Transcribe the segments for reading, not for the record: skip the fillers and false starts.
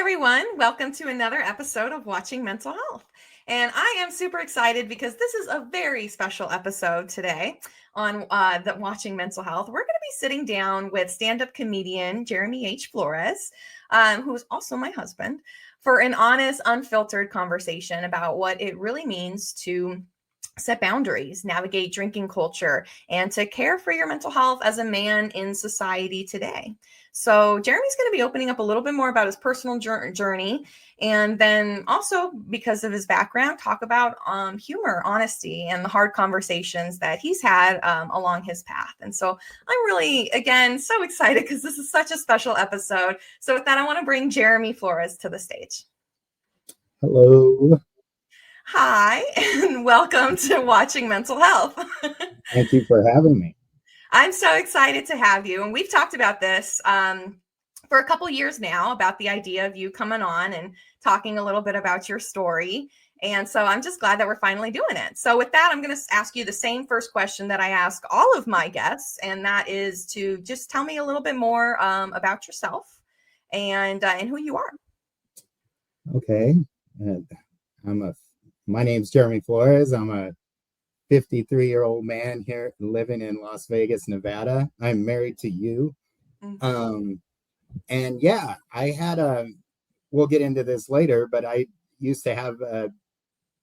everyone. Welcome to another episode of Watching Mental Health. And I am super excited because this is a very special episode today on the Watching Mental Health. We're going to be sitting down with stand-up comedian WMH Flores, who is also my husband, for an honest, unfiltered conversation about what it really means to set boundaries, navigate drinking culture, and to care for your mental health as a man in society today. So Jeremy's going to be opening up a little bit more about his personal journey, and then also, because of his background, talk about humor, honesty, and the hard conversations that he's had along his path. And so I'm really, again, so excited because this is such a special episode. So with that, I want to bring Jeremy Flores to the stage. Hello. Hi, and welcome to Watching Mental Health. Thank you for having me. I'm so excited to have you. And we've talked about this for a couple years now, about the idea of you coming on and talking a little bit about your story. And so I'm just glad that we're finally doing it. So with that, I'm going to ask you the same first question that I ask all of my guests. And that is to just tell me a little bit more about yourself and who you are. Okay. My name's Jeremy Flores. I'm a 53-year-old man here living in Las Vegas, Nevada. I'm married to you. Mm-hmm. And yeah, we'll get into this later, but I used to have a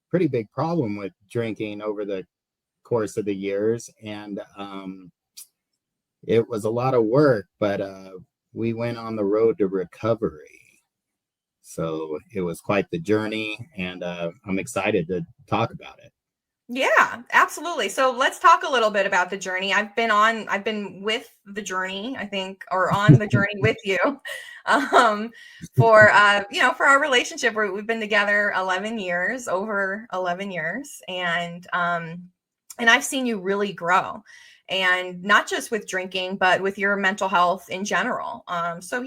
pretty big problem with drinking over the course of the years. And it was a lot of work, but we went on the road to recovery. So it was quite the journey, and I'm excited to talk about it. Yeah, absolutely. So let's talk a little bit about the journey. I've been with the journey, I think, or on the journey with you for our relationship. We've been together over 11 years. And I've seen you really grow, and not just with drinking, but with your mental health in general. So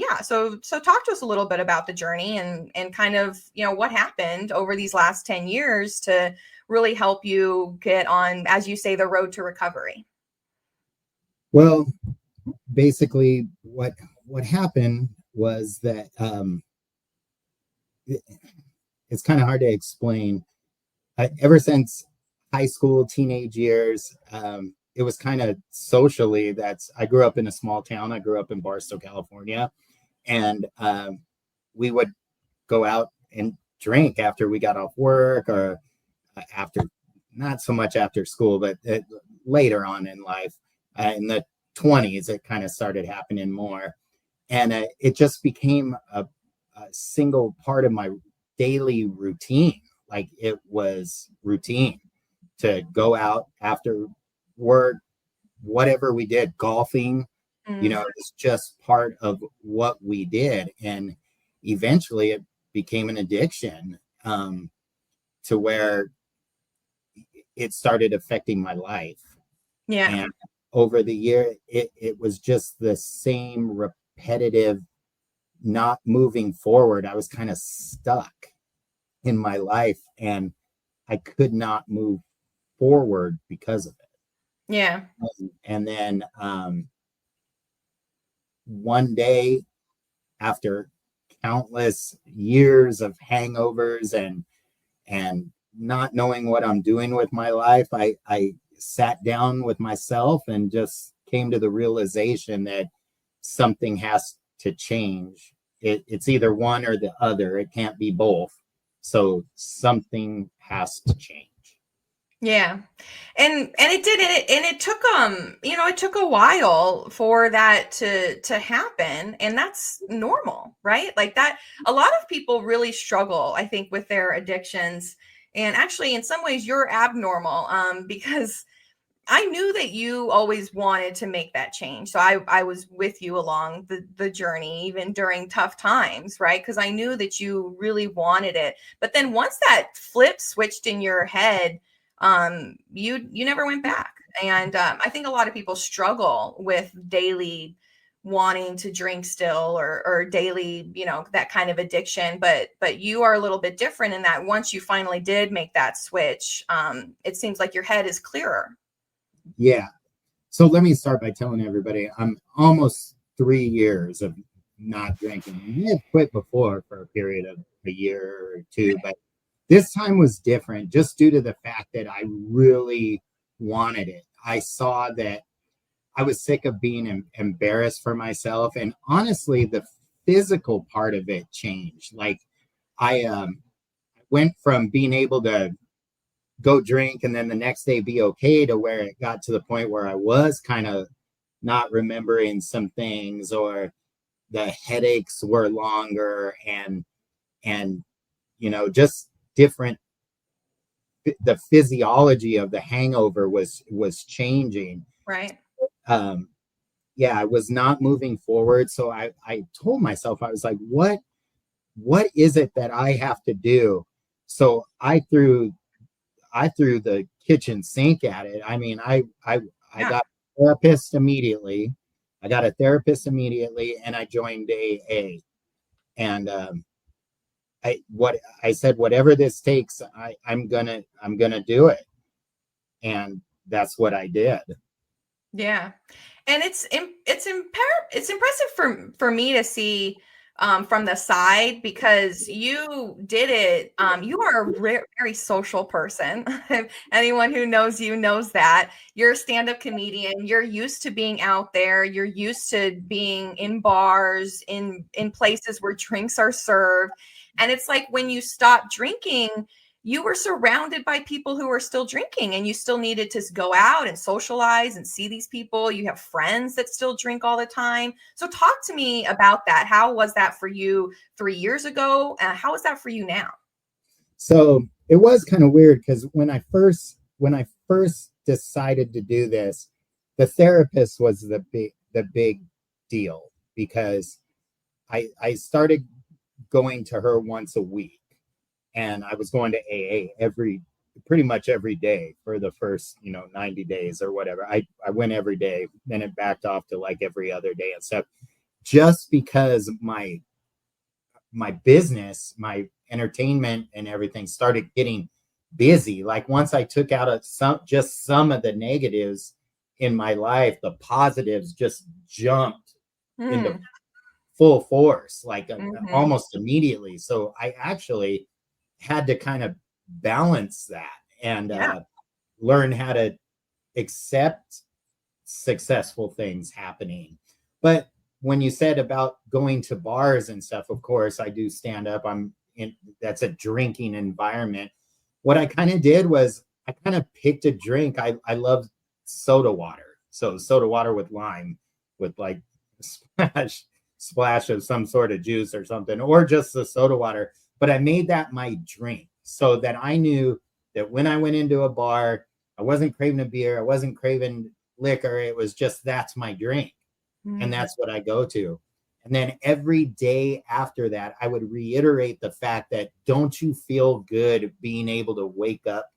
talk to us a little bit about the journey and kind of, what happened over these last 10 years to really help you get on, as you say, the road to recovery. Well, basically what happened was that it's kind of hard to explain. Ever since high school, teenage years, it was kind of socially, I grew up in a small town. I grew up in Barstow, California, and we would go out and drink after we got off work, or after, not so much after school, but later on in life. In the 20s, it kind of started happening more. And it just became a single part of my daily routine. Like, it was routine to go out after work, whatever we did, golfing, it was just part of what we did. And eventually it became an addiction, to where it started affecting my life. Yeah. And over the year, it was just the same repetitive, not moving forward. I was kind of stuck in my life, and I could not move forward because of it. Yeah. And then one day, after countless years of hangovers and not knowing what I'm doing with my life, I sat down with myself and just came to the realization that something has to change. It's either one or the other. It can't be both. So something has to change. Yeah. And it did, and it took it took a while for that to happen, and that's normal, right? Like that, a lot of people really struggle, I think, with their addictions. And actually, in some ways, you're abnormal, because I knew that you always wanted to make that change. So I was with you along the journey, even during tough times, right? Because I knew that you really wanted it. But then once that flip switched in your head, you never went back. And I think a lot of people struggle with daily wanting to drink still, or daily, that kind of addiction. But you are a little bit different in that once you finally did make that switch, it seems like your head is clearer. Yeah. So let me start by telling everybody I'm almost 3 years of not drinking. I had quit before for a period of a year or two, but this time was different just due to the fact that I really wanted it. I saw that I was sick of being embarrassed for myself. And honestly, the physical part of it changed. Like I went from being able to go drink and then the next day be okay to where it got to the point where I was kind of not remembering some things, or the headaches were longer, and just different. The physiology of the hangover was changing. Right. um yeah, I was not moving forward. So I told myself, I was like, what is it that I have to do? So I threw the kitchen sink at it. I mean, I Yeah. got a therapist immediately. I got a therapist immediately, and I joined AA. And I said, whatever this takes, I'm gonna do it, and that's what I did. Yeah. And it's impressive for me to see from the side, because you did it. You are a very social person. Anyone who knows you knows that you're a stand-up comedian. You're used to being out there. You're used to being in bars, in places where drinks are served. And it's like when you stop drinking, you were surrounded by people who were still drinking, and you still needed to go out and socialize and see these people. You have friends that still drink all the time. So talk to me about that. How was that for you 3 years ago? How is that for you now? So it was kind of weird because when I first decided to do this, the therapist was the big deal, because I started going to her once a week, and I was going to AA pretty much every day for the first 90 days or whatever. I went every day, then it backed off to like every other day and stuff, just because my business, my entertainment and everything started getting busy. Like once I took out some of the negatives in my life, the positives just jumped into Mm, full force, like hmm. almost immediately. So I actually had to kind of balance that, and Yeah. learn how to accept successful things happening. But when you said about going to bars and stuff, of course, I do stand up. That's a drinking environment. What I kind of did was I kind of picked a drink. I love soda water. So soda water with lime, with like splash of some sort of juice or something, or just the soda water. But I made that my drink so that I knew that when I went into a bar, I wasn't craving a beer, I wasn't craving liquor. It was just, that's my drink, and Hmm. that's what I go to. And then every day after that, I would reiterate the fact that, don't you feel good being able to wake up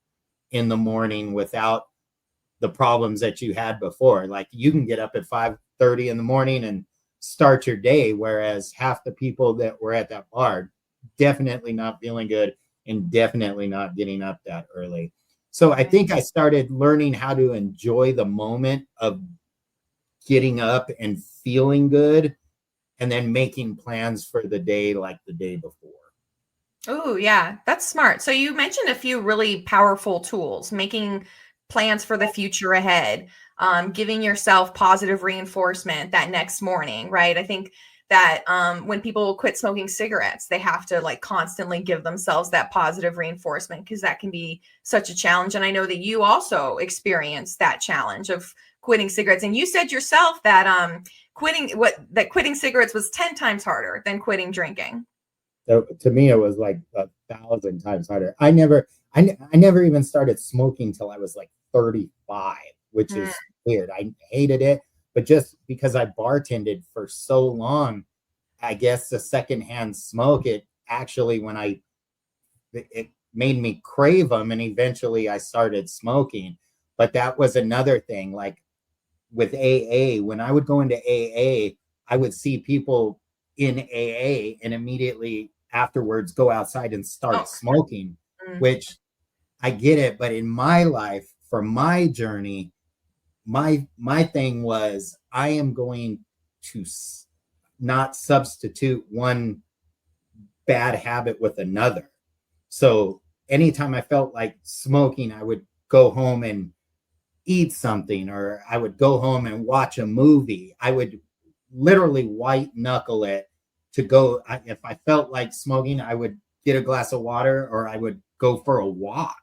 in the morning without the problems that you had before? Like you can get up at 5:30 in the morning and start your day, whereas half the people that were at that bar definitely not feeling good and definitely not getting up that early. So I Right. think I started learning how to enjoy the moment of getting up and feeling good, and then making plans for the day like the day before. Oh, yeah, that's smart. So you mentioned a few really powerful tools: making plans for the future ahead, giving yourself positive reinforcement that next morning, right? I think that when people quit smoking cigarettes, they have to like constantly give themselves that positive reinforcement, because that can be such a challenge. And I know that you also experienced that challenge of quitting cigarettes. And you said yourself that quitting cigarettes was 10 times harder than quitting drinking. So to me, it was like 1,000 times harder. I never even started smoking till I was like 35, which Mm, is weird. I hated it, but just because I bartended for so long, I guess the secondhand smoke, it actually, it made me crave them, and eventually I started smoking. But that was another thing. Like with AA, when I would go into AA, I would see people in AA and immediately afterwards go outside and start oh, smoking, mm, which I get it. But in my life, for my journey, my thing was, I am going to not substitute one bad habit with another. So anytime I felt like smoking, I would go home and eat something, or I would go home and watch a movie. I would literally white knuckle it to go. If I felt like smoking, I would get a glass of water or I would go for a walk.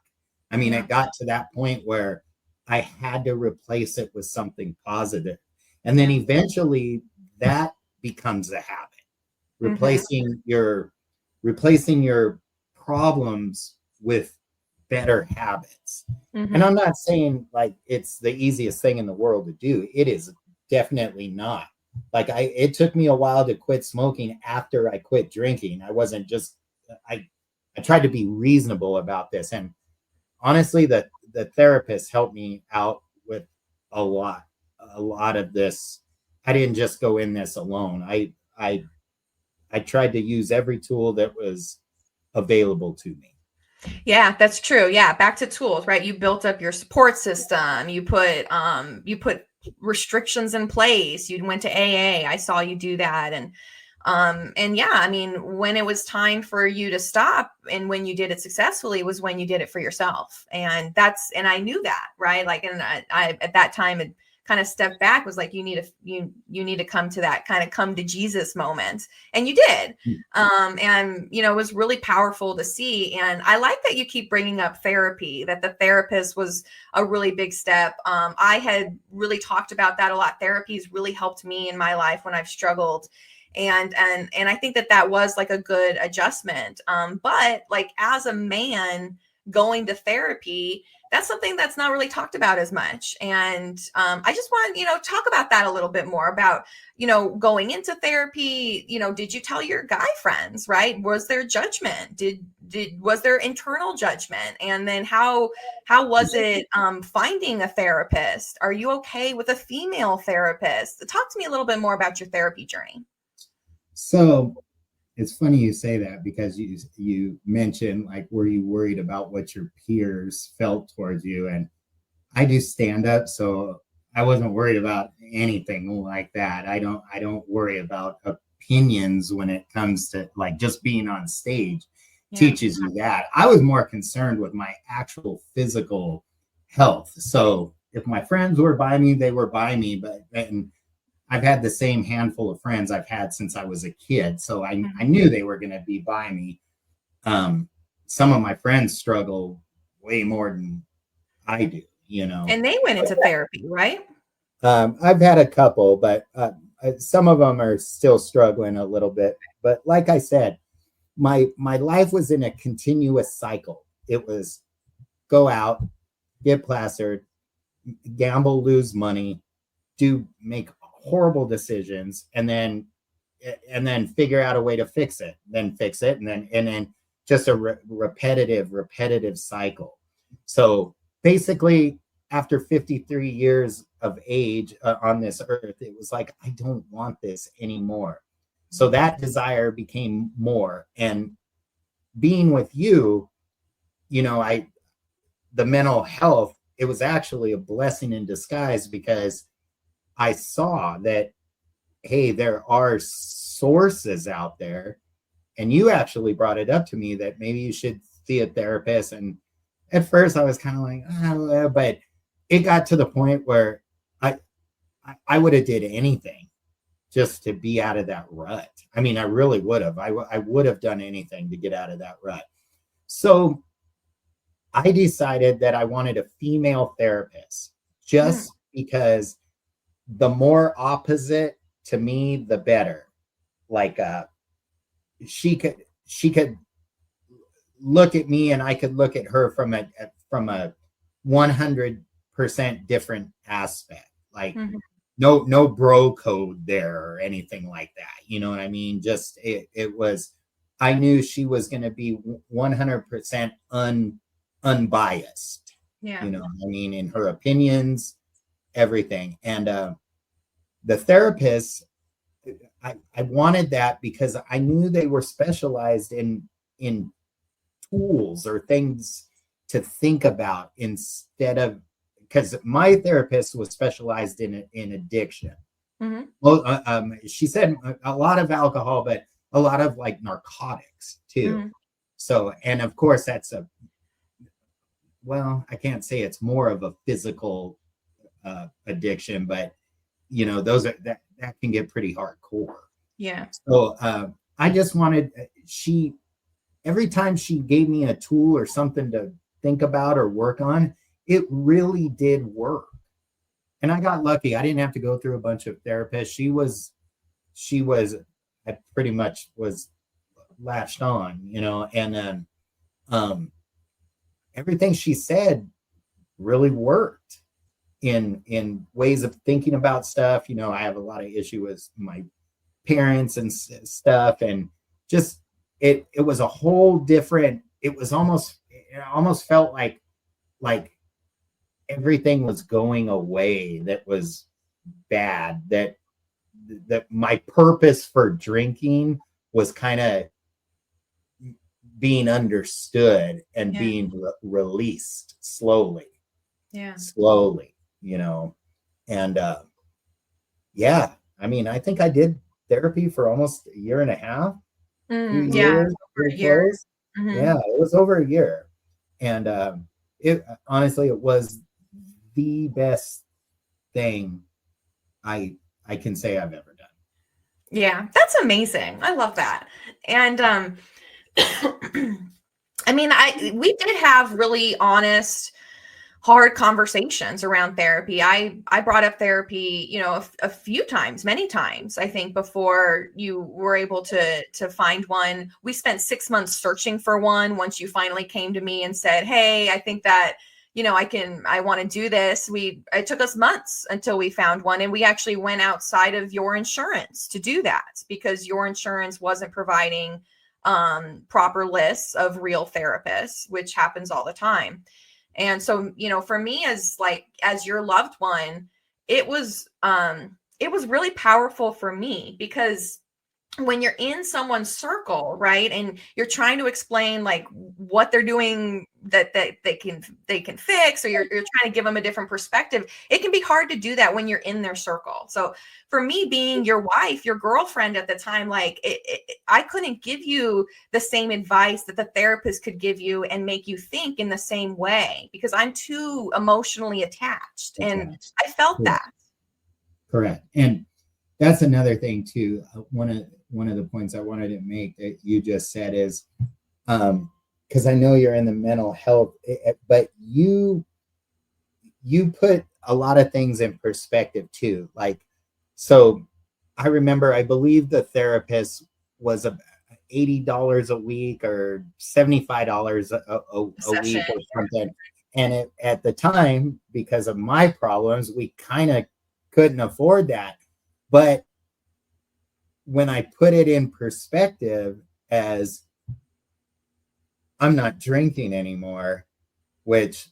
I mean, Yeah. it got to that point where I had to replace it with something positive. And then Yeah. eventually that becomes a habit. Mm-hmm. Replacing your problems with better habits. And Mm-hmm. I'm not saying like it's the easiest thing in the world to do. It is definitely not. Like it took me a while to quit smoking after I quit drinking. I wasn't just I I tried to be reasonable about this. And honestly, the therapist helped me out with a lot, a lot of this. I didn't just go in this alone. I tried to use every tool that was available to me. Yeah, that's true. Yeah, back to tools, right? You built up your support system. You put restrictions in place. You went to AA. I saw you do that. And yeah, I mean, when it was time for you to stop and when you did it successfully was when you did it for yourself. And I knew that, right? Like, and I at that time had kind of stepped back, was like, you need to come to that kind of come to Jesus moment. And you did. And it was really powerful to see. And I like that you keep bringing up therapy, that the therapist was a really big step. I had really talked about that a lot. Therapy's really helped me in my life when I've struggled. And I think that was like a good adjustment. But like as a man going to therapy, that's something that's not really talked about as much. And I just want talk about that a little bit more about going into therapy. Did you tell your guy friends, right? Was there judgment? Was there internal judgment? And then how was it finding a therapist? Are you okay with a female therapist? Talk to me a little bit more about your therapy journey. So it's funny you say that because you mentioned like were you worried about what your peers felt towards you, and I do stand up, so I wasn't worried about anything like that. I don't worry about opinions when it comes to like just being on stage Yeah. teaches you that. I was more concerned with my actual physical health. So if my friends were by me, they were by me, but and I've had the same handful of friends I've had since I was a kid. So I Mhm. knew they were going to be by me. Um, some of my friends struggle way more than I do, you know. And they went into therapy, right? I've had a couple, but some of them are still struggling a little bit. But like I said, my life was in a continuous cycle. It was go out, get plastered, gamble, lose money, do make horrible decisions, and then figure out a way to fix it, and then just a repetitive cycle. So basically, after 53 years of age on this earth, it was like I don't want this anymore. So that desire became more, and being with you, I the mental health, it was actually a blessing in disguise because I saw that hey, there are sources out there. And you actually brought it up to me that maybe you should see a therapist. And at first I was kind of like, oh, but it got to the point where I I would have did anything just to be out of that rut. I mean, I really would have. I would have done anything to get out of that rut. So I decided that I wanted a female therapist Mm. just because the more opposite to me, the better. Like she could look at me and I could look at her from a 100% different aspect. Like Mhm. no bro code there or anything like that. You know what I mean? Just it was I knew she was going to be 100% unbiased. Yeah. You know what I mean, in her opinions, everything. And the therapist, I wanted that because I knew they were specialized in tools or things to think about instead of because my therapist was specialized in addiction. Hmm. Well, she said a lot of alcohol, but a lot of like narcotics too. Hmm. So, and of course, that's well, I can't say it's more of a physical addiction, but those that can get pretty hardcore. Yeah. So, I just wanted she every time she gave me a tool or something to think about or work on, it really did work. And I got lucky. I didn't have to go through a bunch of therapists. She was I pretty much was latched on, and then um everything she said really worked in ways of thinking about stuff. I have a lot of issue with my parents and stuff, and just it was a whole different. It almost felt like everything was going away that was bad. That my purpose for drinking was kind of being understood and Yeah. being released slowly, Yeah. slowly, and yeah, I mean, I think I did therapy for almost a year and a half, few Mm, yeah. years, Over pretty a year. close. Hmm. Yeah, it was over a year, and it honestly it was the best thing I I can say I've ever done. Yeah, that's amazing. I love that. And I mean, I we did have really honest, hard conversations around therapy. I brought up therapy, a few times, many times, I think, before you were able to find one. We spent 6 months searching for one. Once you finally came to me and said, "Hey, I think that I want to do this." It took us months until we found one, and we actually went outside of your insurance to do that because your insurance wasn't providing proper lists of real therapists, which happens all the time. And so, for me, as your loved one, it was really powerful for me because when you're in someone's circle, right, and you're trying to explain like what they're doing that they can fix, or you're trying to give them a different perspective, it can be hard to do that when you're in their circle. So for me, being your wife, your girlfriend at the time, like I couldn't give you the same advice that the therapist could give you and make you think in the same way because I'm too emotionally attached, and Attached. I felt Correct. that. Correct. And that's another thing too. One of the points I wanted to make that you just said is, because I know you're in the mental health, but you put a lot of things in perspective too. Like, so I remember, I believe the therapist was $80 a week or $75 a Session. week or something. And at the time, because of my problems, we kind of couldn't afford that. But when I put it in perspective as I'm not drinking anymore, which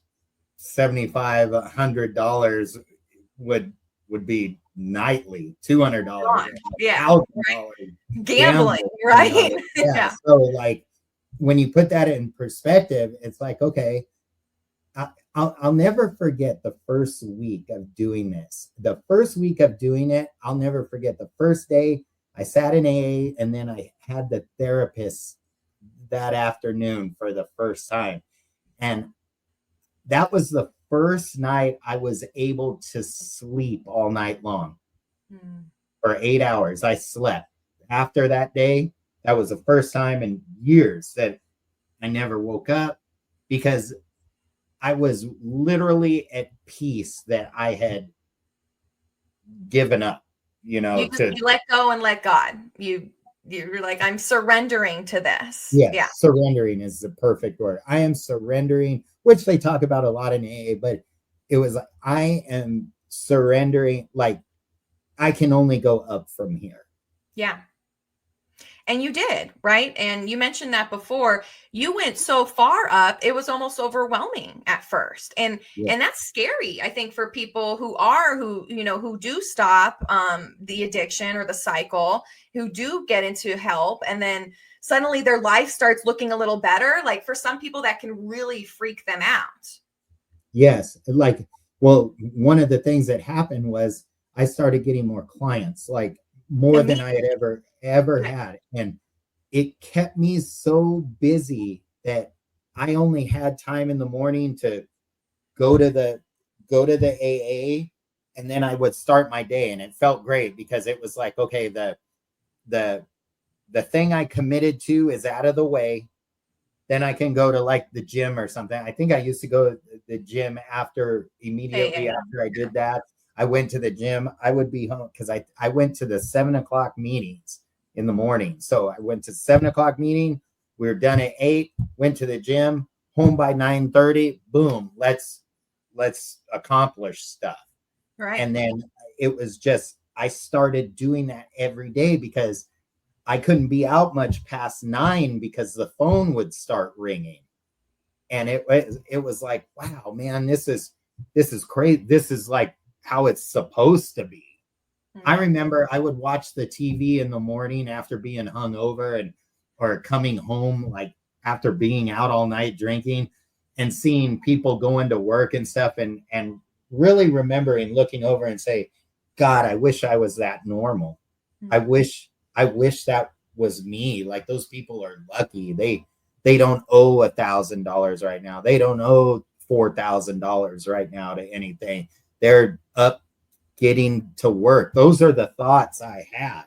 $7,500 would be nightly, $200, God. Yeah. $1,000 Gambling, gamble. right? Yeah. Yeah. So like when you put that in perspective, it's like, okay, I'll never forget the first week of doing this. The first week of doing it, I'll never forget the first day I sat in AA, and then I had the therapist that afternoon for the first time. And that was the first night I was able to sleep all night long Mm. for 8 hours. I slept. After that day, that was the first time in years that I never woke up because I was literally at peace that I had given up, You let go and let God. You're like, I'm surrendering to this. Yeah. yes, surrendering is the perfect word. I am surrendering, which they talk about a lot in AA, but it was like, I am surrendering, like I can only go up from here. Yeah. And you did, right? And you mentioned that before. You went so far up, it was almost overwhelming at first. Yeah. And that's scary, I think, for people who do stop the addiction or the cycle, who do get into help, and then suddenly their life starts looking a little better. Like for some people, that can really freak them out. Yes. Like, well, one of the things that happened was I started getting more clients, like more than I had ever had. And it kept me so busy that I only had time in the morning to go to the AA, and then I would start my day, and it felt great because it was like, okay, the the thing I committed to is out of the way. Then I can go to like the gym or something. I think I used to go to the gym immediately after I did that. I went to the gym. I would be home because I went to the 7 o'clock meetings in the morning. So I went to 7 o'clock meeting. We were done at 8, went to the gym, home by 9:30. Boom. Let's accomplish stuff. Right. And then it was just, I started doing that every day because I couldn't be out much past 9 because the phone would start ringing. And it was like, wow, man, this is crazy. This is like how it's supposed to be. I remember I would watch the TV in the morning after being hungover or coming home, like after being out all night drinking, and seeing people going to work and stuff, and really remembering looking over and say, God, I wish I was that normal. I wish that was me. Like, those people are lucky. They don't owe $1,000 right now. They don't owe $4,000 right now to anything. They're up getting to work. Those are the thoughts I had.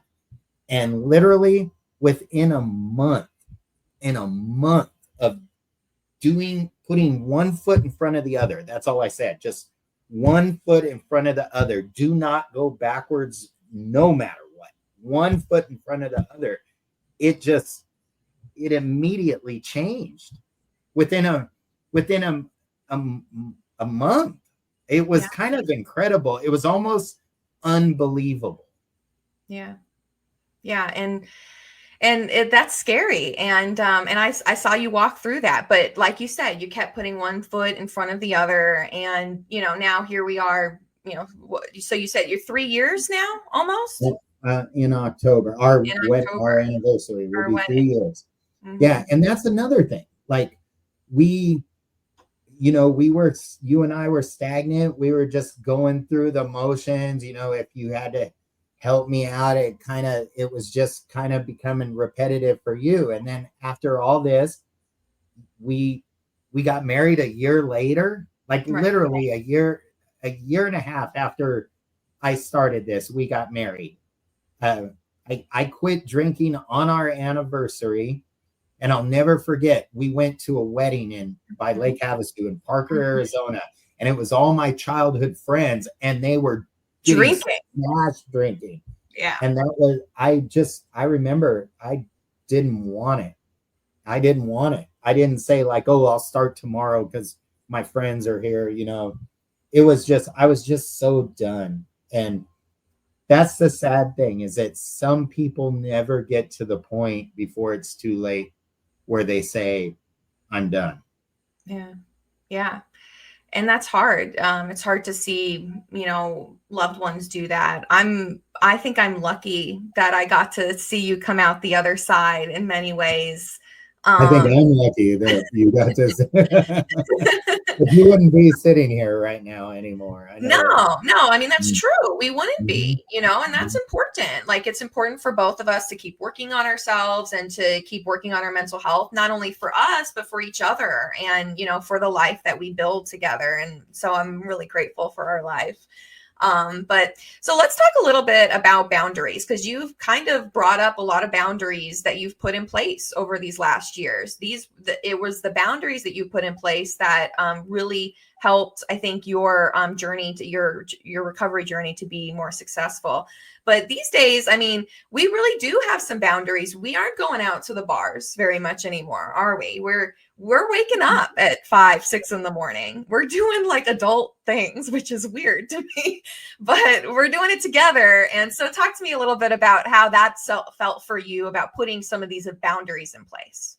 And literally within a month of putting one foot in front of the other. That's all I said. Just one foot in front of the other. Do not go backwards no matter what. One foot in front of the other. It immediately changed within a month. It was kind of incredible. It was almost unbelievable. Yeah. Yeah. And that's scary. And I saw you walk through that, but like you said, you kept putting one foot in front of the other. And, now here we are, so you said you're 3 years now, almost? In October, our anniversary will be 3 years. Mm-hmm. Yeah. And that's another thing. Like, you and I were stagnant. We were just going through the motions. If you had to help me out, it was just kind of becoming repetitive for you. And then after all this, we got married a year later, like literally a year and a half after I started this, we got married. I quit drinking on our anniversary, and I'll never forget, we went to a wedding by Lake Havasu in Parker, Arizona, and it was all my childhood friends, and they were drinking. Yeah. And that was, I remember I didn't want it. I didn't say like, oh, I'll start tomorrow because my friends are here. It was just, I was just so done. And that's the sad thing, is that some people never get to the point before it's too late where they say, I'm done. Yeah. Yeah. And that's hard. It's hard to see, loved ones do that. I think I'm lucky that I got to see you come out the other side in many ways. I think I'm lucky that you got to. If you wouldn't be sitting here right now anymore. No. I mean, that's true. We wouldn't be, and that's important. Like, it's important for both of us to keep working on ourselves and to keep working on our mental health, not only for us, but for each other and, for the life that we build together. And so I'm really grateful for our life. But so let's talk a little bit about boundaries, because you've kind of brought up a lot of boundaries that you've put in place over these last years. It was the boundaries that you put in place that really helped, I think, your journey to your recovery journey to be more successful. But these days, I mean, we really do have some boundaries. We aren't going out to the bars very much anymore, are we? We're waking up at 5, 6 in the morning. We're doing like adult things, which is weird to me, but we're doing it together. And so talk to me a little bit about how that felt for you about putting some of these boundaries in place.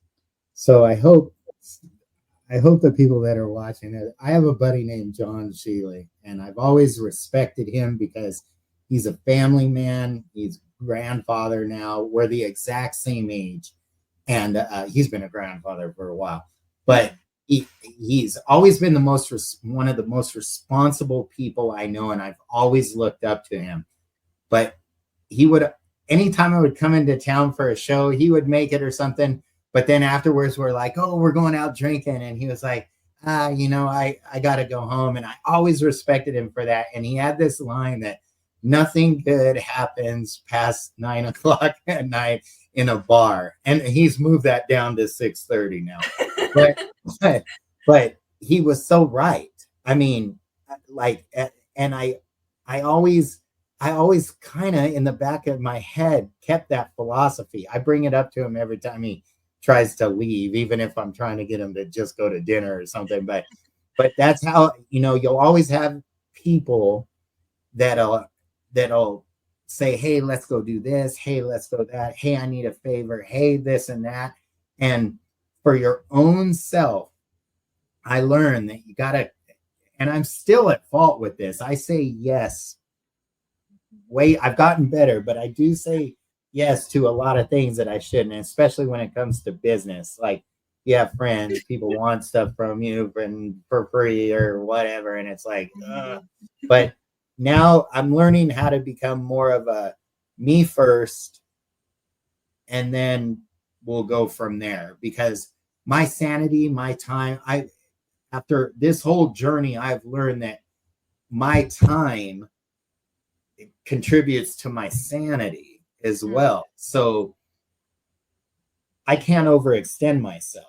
So I hope the people that are watching it, I have a buddy named John Sheely, and I've always respected him because he's a family man. He's grandfather now. We're the exact same age. And he's been a grandfather for a while. But he's always been one of the most responsible people I know, and I've always looked up to him. But he would, anytime I would come into town for a show, he would make it or something. But then afterwards, we're like, oh, we're going out drinking. And he was like, I got to go home. And I always respected him for that. And he had this line that nothing good happens past 9 o'clock at night in a bar. And he's moved that down to 6:30 now. But, but he was so right. I mean, like, and I always kind of in the back of my head kept that philosophy. I bring it up to him every time he tries to leave, even if I'm trying to get him to just go to dinner or something. But that's how, you'll always have people that'll say, hey, let's go do this. Hey, let's go that. Hey, I need a favor. Hey, this and that. And for your own self, I learned that you gotta, and I'm still at fault with this. I say yes. I've gotten better, but I do say yes to a lot of things that I shouldn't, especially when it comes to business. Like, you have friends, people want stuff from you for free or whatever, and it's like, but now I'm learning how to become more of a me first, and then we'll go from there. Because my sanity, my time, after this whole journey, I've learned that my time contributes to my sanity as well. So I can't overextend myself.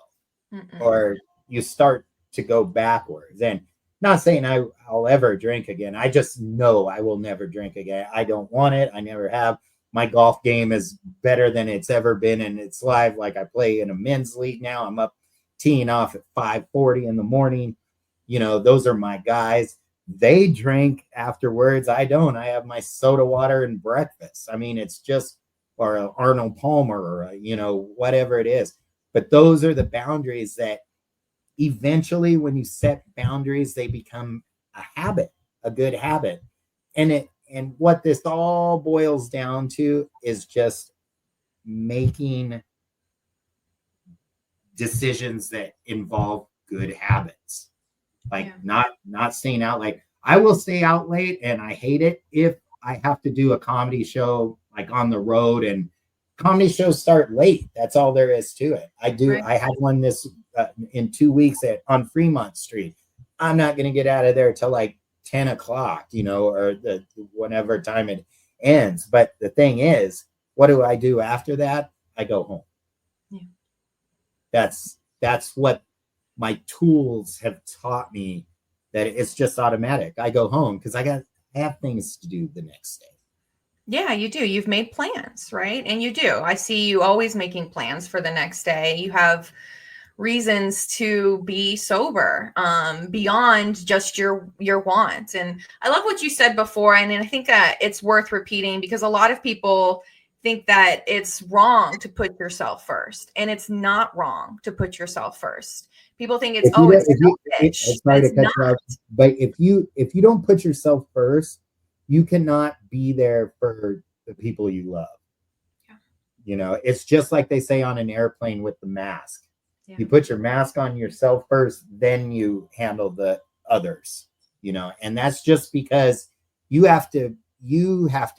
Or you start to go backwards. And not saying I'll ever drink again. I just know I will never drink again. I don't want it. I never have. My golf game is better than it's ever been in its life. Like, I play in a men's league now. I'm up teeing off at 5:40 in the morning. Those are my guys. They drink afterwards. I don't. I have my soda water and breakfast. I mean, it's just, or an Arnold Palmer, or whatever it is. But those are the boundaries that eventually, when you set boundaries, they become a habit, a good habit. And what this all boils down to is just making decisions that involve good habits. Like, not staying out. Like, I will stay out late, and I hate it if I have to do a comedy show, like, on the road, and comedy shows start late. That's all there is to it. I had one this in 2 weeks on Fremont Street. I'm not going to get out of there till like 10 o'clock, or whenever time it ends. But the thing is, what do I do after that? I go home. Yeah. That's what my tools have taught me, that it's just automatic. I go home because I have things to do the next day. Yeah, you do. You've made plans, right? And you do. I see you always making plans for the next day. You have reasons to be sober, beyond just your wants. And I love what you said before. And I think that it's worth repeating, because a lot of people think that it's wrong to put yourself first, and it's not wrong to put yourself first. People think it's selfish. But if you don't put yourself first, you cannot be there for the people you love. Yeah. It's just like they say on an airplane with the mask. Yeah. You put your mask on yourself first, then you handle the others, and that's just because you have to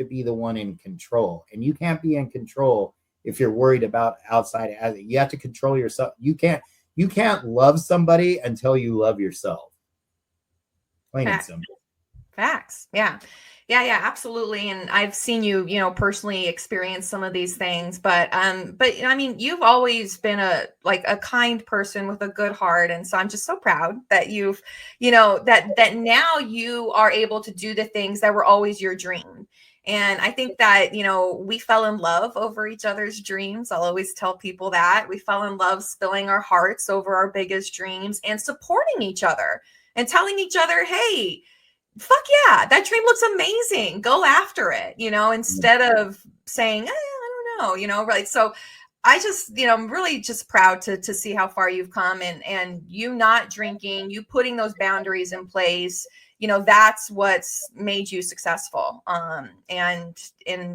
be the one in control, and you can't be in control if you're worried about outside. You have to control yourself. You can't love somebody until you love yourself. Plain and simple. Facts. Yeah. Yeah, absolutely. And I've seen you, personally experience some of these things, but I mean, you've always been a kind person with a good heart. And so I'm just so proud that you've, that now you are able to do the things that were always your dream. And I think that, we fell in love over each other's dreams. I'll always tell people that we fell in love spilling our hearts over our biggest dreams and supporting each other and telling each other, hey, fuck yeah, that dream looks amazing. Go after it, instead of saying, I don't know, right. So I just, I'm really just proud to see how far you've come, and you not drinking, you putting those boundaries in place, that's what's made you successful. And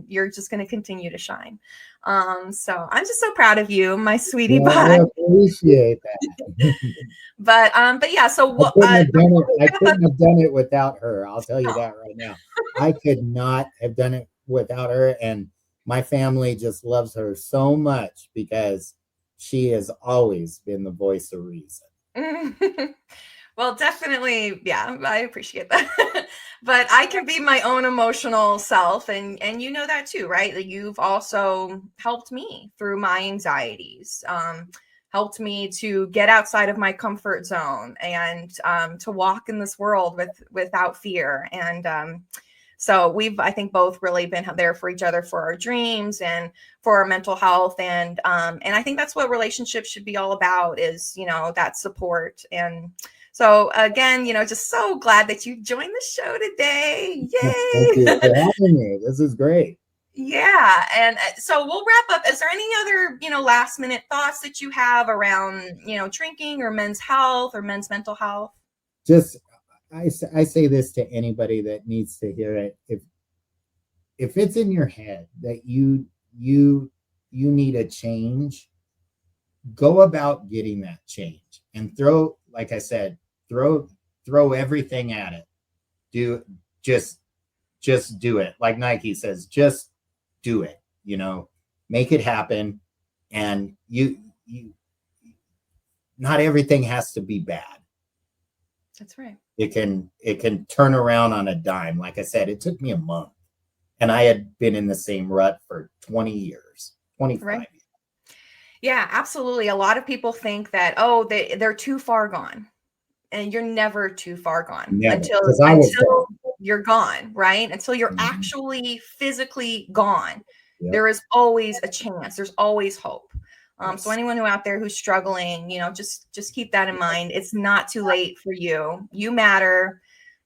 you're just going to continue to shine. So I'm just so proud of you, my sweetie Well, I pie. appreciate that. But yeah, so I what couldn't have done it. I wrap up, couldn't have done it without her. I'll tell you no. that right now. I could not have done it without her. And my family just loves her so much because she has always been the voice of reason. Well, definitely, yeah, I appreciate that. But I can be my own emotional self, and you know that too, right? That you've also helped me through my anxieties, helped me to get outside of my comfort zone, and to walk in this world without fear. And so we've, I think, both really been there for each other for our dreams and for our mental health, and I think that's what relationships should be all about, is, you know, that support. And so again, you know, just so glad that you joined the show today. Thank you Yay! for having me. This is great. Yeah, and so we'll wrap up. Is there any other, you know, last minute thoughts that you have around, you know, drinking or men's health or men's mental health? Just I say this to anybody that needs to hear it. If it's in your head that you need a change, go about getting that change and throw, like I said, throw everything at it. Do just just do it. Like Nike says, just do it, you know, make it happen. And you not everything has to be bad. That's right. It can turn around on a dime. Like I said, it took me a month, and I had been in the same rut for 20 years, 25 Right. years. Yeah, absolutely. A lot of people think that, oh, they're too far gone. And you're never too far gone Never, until because I was until gone. you're gone, right? Until you're Mhm. actually physically gone. Yep. There is always a chance. There's always hope. So Yes. anyone who out there who's struggling, you know, just keep that in mind. It's not too late for you. You matter.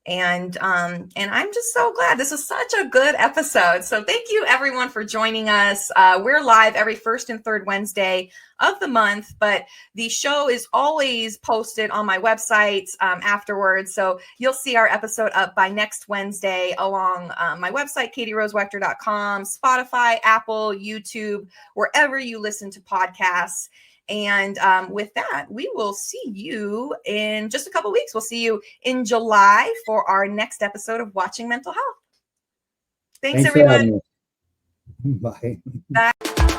And I'm just so glad. This was such a good episode. So thank you everyone for joining us. We're live every first and third Wednesday of the month, but the show is always posted on my website afterwards. So you'll see our episode up by next Wednesday along my website, katierosewechter.com, Spotify, Apple, YouTube, wherever you listen to podcasts. And with that, we will see you in just a couple weeks. We'll see you in July for our next episode of Watching Mental Health. Thanks, Thanks for everyone. having me. Bye. Bye.